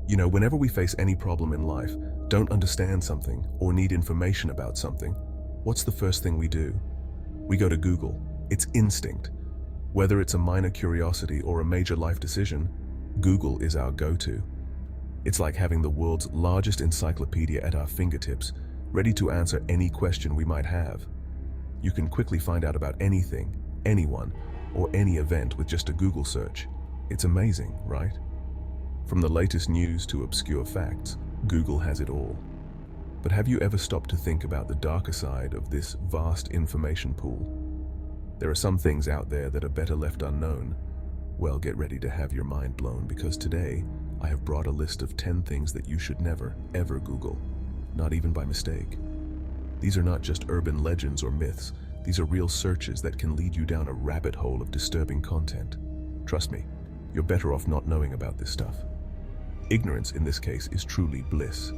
You know, whenever we face any problem in life, don't understand something, or need information about something, what's the first thing we do? We go to Google. It's instinct. Whether it's a minor curiosity or a major life decision, Google is our go-to. It's like having the world's largest encyclopedia at our fingertips, ready to answer any question we might have. You can quickly find out about anything, anyone, or any event with just a Google search. It's amazing, right? From the latest news to obscure facts, Google has it all. But have you ever stopped to think about the darker side of this vast information pool? There are some things out there that are better left unknown. Well, get ready to have your mind blown, because today I have brought a list of 10 things that you should never, ever Google, not even by mistake. These are not just urban legends or myths. These are real searches that can lead you down a rabbit hole of disturbing content. Trust me, you're better off not knowing about this stuff. Ignorance in this case is truly bliss.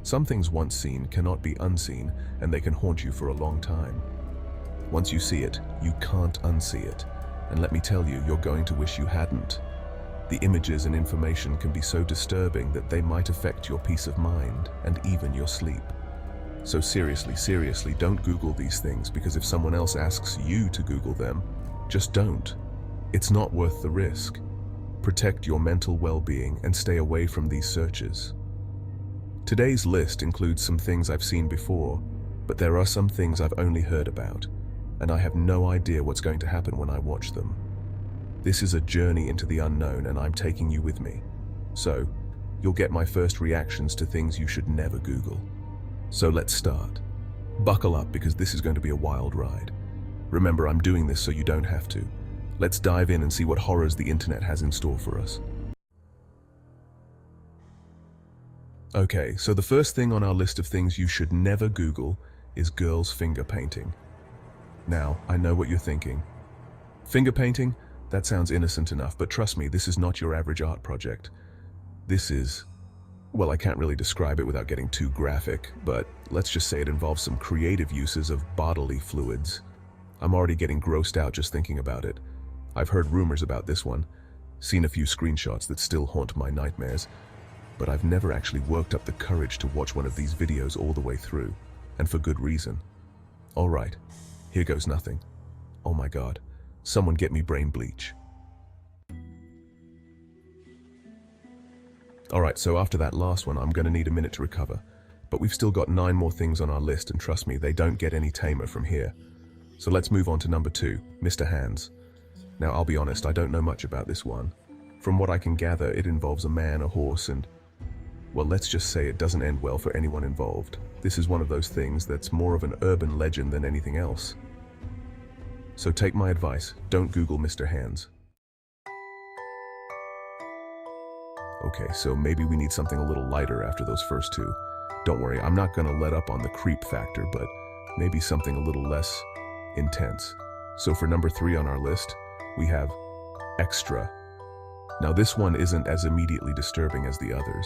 Some things once seen cannot be unseen, and they can haunt you for a long time. Once you see it, you can't unsee it. And let me tell you, you're going to wish you hadn't. The images and information can be so disturbing that they might affect your peace of mind and even your sleep. So seriously, don't Google these things, because if someone else asks you to Google them, just don't. It's not worth the risk. Protect your mental well-being and stay away from these searches. Today's list includes some things I've seen before, but there are some things I've only heard about, and I have no idea what's going to happen when I watch them. This is a journey into the unknown, and I'm taking you with me. So, you'll get my first reactions to things you should never Google. So let's start. Buckle up, because this is going to be a wild ride. Remember, I'm doing this so you don't have to. Let's dive in and see what horrors the internet has in store for us. Okay, so the first thing on our list of things you should never Google is girls' finger painting. Now, I know what you're thinking. Finger painting? That sounds innocent enough, but trust me, this is not your average art project. This is, well, I can't really describe it without getting too graphic, but let's just say it involves some creative uses of bodily fluids. I'm already getting grossed out just thinking about it. I've heard rumors about this one, seen a few screenshots that still haunt my nightmares, but I've never actually worked up the courage to watch one of these videos all the way through, and for good reason. All right, here goes nothing. Oh my God, someone get me brain bleach. All right, so after that last one, I'm gonna need a minute to recover, but we've still got 9 more things on our list, and trust me, they don't get any tamer from here. So let's move on to number 2, Mr. Hands. Now, I'll be honest, I don't know much about this one. From what I can gather, it involves a man, a horse, and, well, let's just say it doesn't end well for anyone involved. This is one of those things that's more of an urban legend than anything else. So take my advice, don't Google Mr. Hands. Okay, so maybe we need something a little lighter after those first 2. Don't worry, I'm not gonna let up on the creep factor, but maybe something a little less intense. So for number 3 on our list, we have extra. Now this one isn't as immediately disturbing as the others.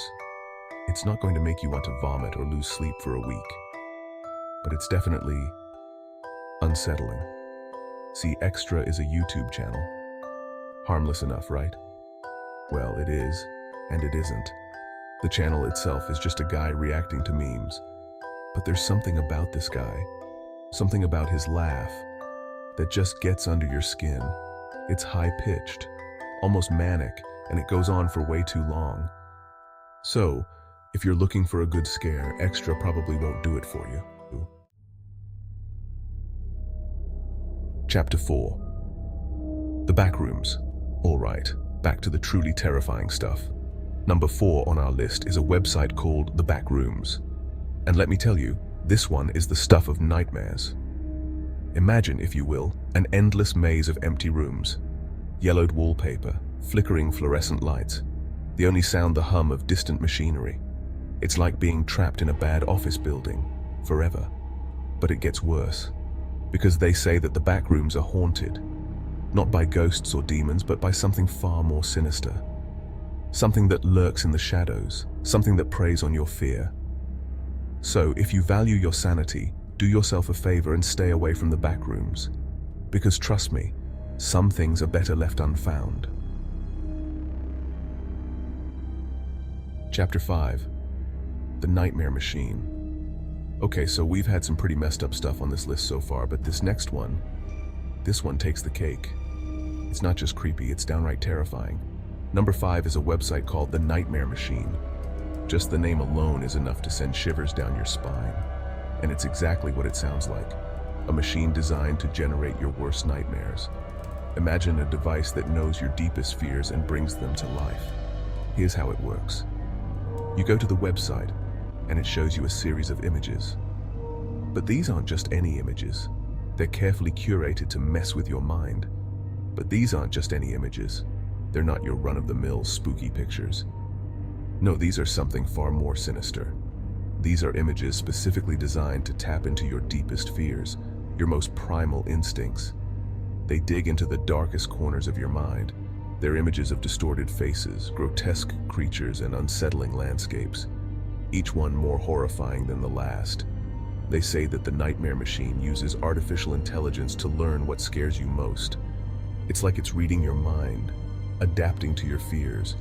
It's not going to make you want to vomit or lose sleep for a week, but it's definitely unsettling. See, Extra is a YouTube channel. Harmless enough, right? Well, it is, and it isn't. The channel itself is just a guy reacting to memes. But there's something about this guy, something about his laugh, that just gets under your skin. It's high-pitched, almost manic, and it goes on for way too long. So, if you're looking for a good scare, Extra probably won't do it for you. Chapter 4. The Backrooms. All right, back to the truly terrifying stuff. Number 4 on our list is a website called The Backrooms. And let me tell you, this one is the stuff of nightmares. Imagine, if you will, an endless maze of empty rooms. Yellowed wallpaper, flickering fluorescent lights. The only sound the hum of distant machinery. It's like being trapped in a bad office building, forever. But it gets worse, because they say that the backrooms are haunted. Not by ghosts or demons, but by something far more sinister. Something that lurks in the shadows, something that preys on your fear. So, if you value your sanity, do yourself a favor and stay away from the backrooms. Because trust me, some things are better left unfound. Chapter 5. The Nightmare Machine. Okay, so we've had some pretty messed up stuff on this list so far, but this one takes the cake. It's not just creepy, it's downright terrifying. Number 5 is a website called The Nightmare Machine. Just the name alone is enough to send shivers down your spine. And it's exactly what it sounds like. A machine designed to generate your worst nightmares. Imagine a device that knows your deepest fears and brings them to life. Here's how it works. You go to the website, and it shows you a series of images. But these aren't just any images. They're carefully curated to mess with your mind. But these aren't just any images. They're not your run-of-the-mill spooky pictures. No, these are something far more sinister. These are images specifically designed to tap into your deepest fears, your most primal instincts. They dig into the darkest corners of your mind. They're images of distorted faces, grotesque creatures, and unsettling landscapes, each one more horrifying than the last. They say that the Nightmare Machine uses artificial intelligence to learn what scares you most. It's like it's reading your mind, adapting to your fears.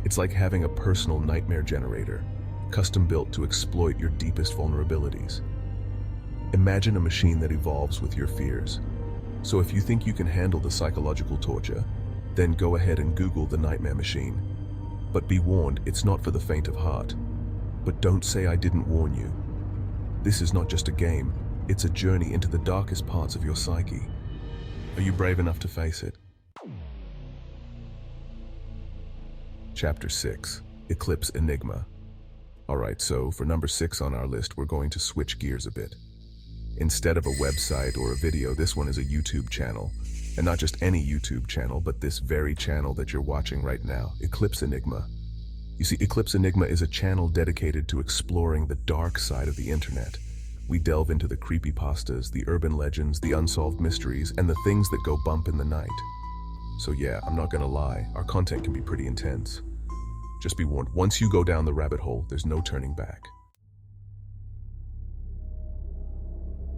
It's like having a personal nightmare generator, custom-built to exploit your deepest vulnerabilities. Imagine a machine that evolves with your fears. So if you think you can handle the psychological torture, then go ahead and Google the Nightmare Machine. But be warned, it's not for the faint of heart. But don't say I didn't warn you. This is not just a game, it's a journey into the darkest parts of your psyche. Are you brave enough to face it? Chapter 6. Eclipse Enigma. Alright, so for number 6 on our list, we're going to switch gears a bit. Instead of a website or a video, this one is a YouTube channel. And not just any YouTube channel, but this very channel that you're watching right now, Eclipse Enigma. You see, Eclipse Enigma is a channel dedicated to exploring the dark side of the internet. We delve into the creepypastas, the urban legends, the unsolved mysteries, and the things that go bump in the night. So yeah, I'm not gonna lie, our content can be pretty intense. Just be warned, once you go down the rabbit hole, there's no turning back.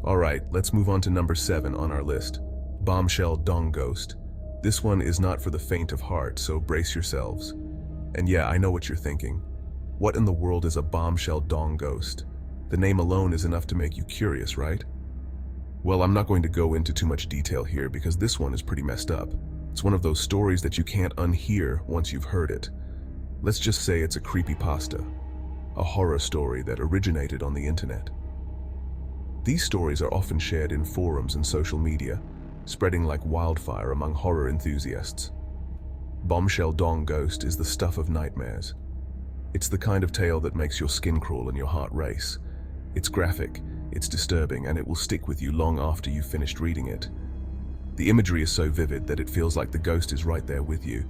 Alright, let's move on to number 7 on our list. Bombshell Dong Ghost. This one is not for the faint of heart, so brace yourselves. And yeah, I know what you're thinking. What in the world is a bombshell dong ghost? The name alone is enough to make you curious, right? Well, I'm not going to go into too much detail here because this one is pretty messed up. It's one of those stories that you can't unhear once you've heard it. Let's just say it's a creepypasta, a horror story that originated on the internet. These stories are often shared in forums and social media, spreading like wildfire among horror enthusiasts. Bombshell Dong Ghost is the stuff of nightmares. It's the kind of tale that makes your skin crawl and your heart race. It's graphic, it's disturbing, and it will stick with you long after you've finished reading it. The imagery is so vivid that it feels like the ghost is right there with you.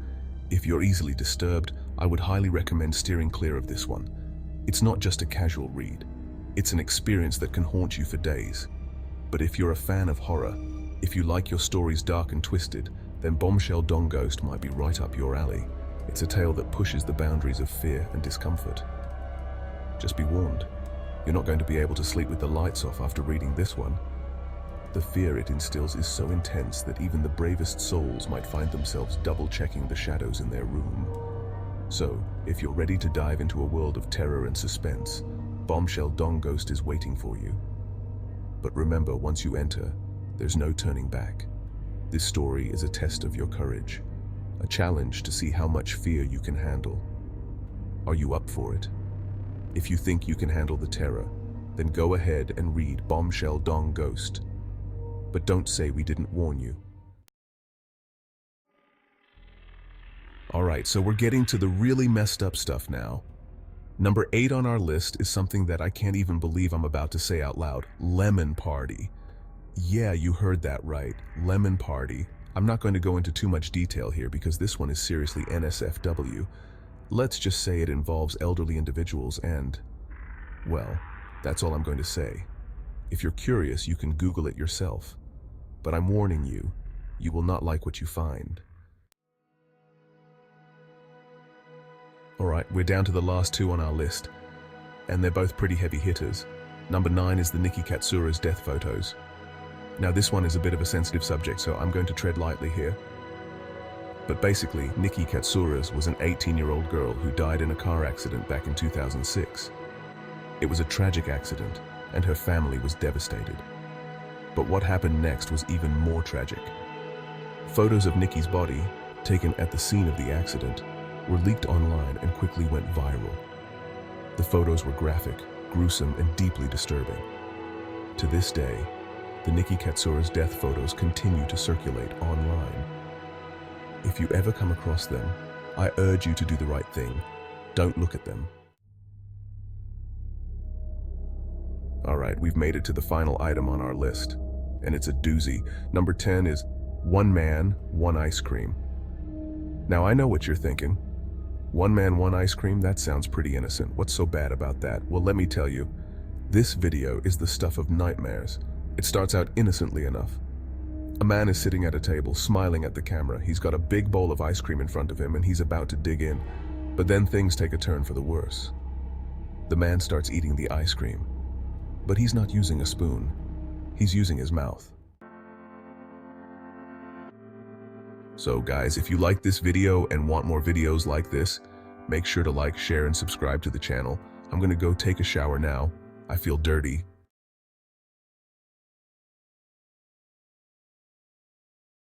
If you're easily disturbed, I would highly recommend steering clear of this one. It's not just a casual read. It's an experience that can haunt you for days. But if you're a fan of horror, if you like your stories dark and twisted, then Bombshell Dong Ghost might be right up your alley. It's a tale that pushes the boundaries of fear and discomfort. Just be warned, you're not going to be able to sleep with the lights off after reading this one. The fear it instills is so intense that even the bravest souls might find themselves double-checking the shadows in their room. So, if you're ready to dive into a world of terror and suspense, Bombshell Dong Ghost is waiting for you. But remember, once you enter, there's no turning back. This story is a test of your courage, a challenge to see how much fear you can handle. Are you up for it? If you think you can handle the terror, then go ahead and read Bombshell Dong Ghost. But don't say we didn't warn you. Alright, so we're getting to the really messed up stuff now. Number 8 on our list is something that I can't even believe I'm about to say out loud. Lemon Party. Yeah, you heard that right. Lemon Party. I'm not going to go into too much detail here because this one is seriously NSFW. Let's just say it involves elderly individuals and, well, that's all I'm going to say. If you're curious, you can Google it yourself. But I'm warning you, you will not like what you find. Alright, we're down to the last 2 on our list, and they're both pretty heavy hitters. Number 9 is the Nikki Katsura's death photos. Now this one is a bit of a sensitive subject, so I'm going to tread lightly here. But basically, Nikki Katsouras was an 18-year-old girl who died in a car accident back in 2006. It was a tragic accident, and her family was devastated. But what happened next was even more tragic. Photos of Nikki's body, taken at the scene of the accident, were leaked online and quickly went viral. The photos were graphic, gruesome, and deeply disturbing. To this day, the Nikki Katsouras death photos continue to circulate online. If you ever come across them, I urge you to do the right thing. Don't look at them. Alright, we've made it to the final item on our list, and it's a doozy. Number 10 is one man, one ice cream. Now I know what you're thinking. One man, one ice cream? That sounds pretty innocent. What's so bad about that? Well, let me tell you, this video is the stuff of nightmares. It starts out innocently enough. A man is sitting at a table, smiling at the camera. He's got a big bowl of ice cream in front of him and he's about to dig in. But then things take a turn for the worse. The man starts eating the ice cream. But he's not using a spoon. He's using his mouth. So guys, if you like this video and want more videos like this, make sure to like, share, and subscribe to the channel. I'm gonna go take a shower now. I feel dirty.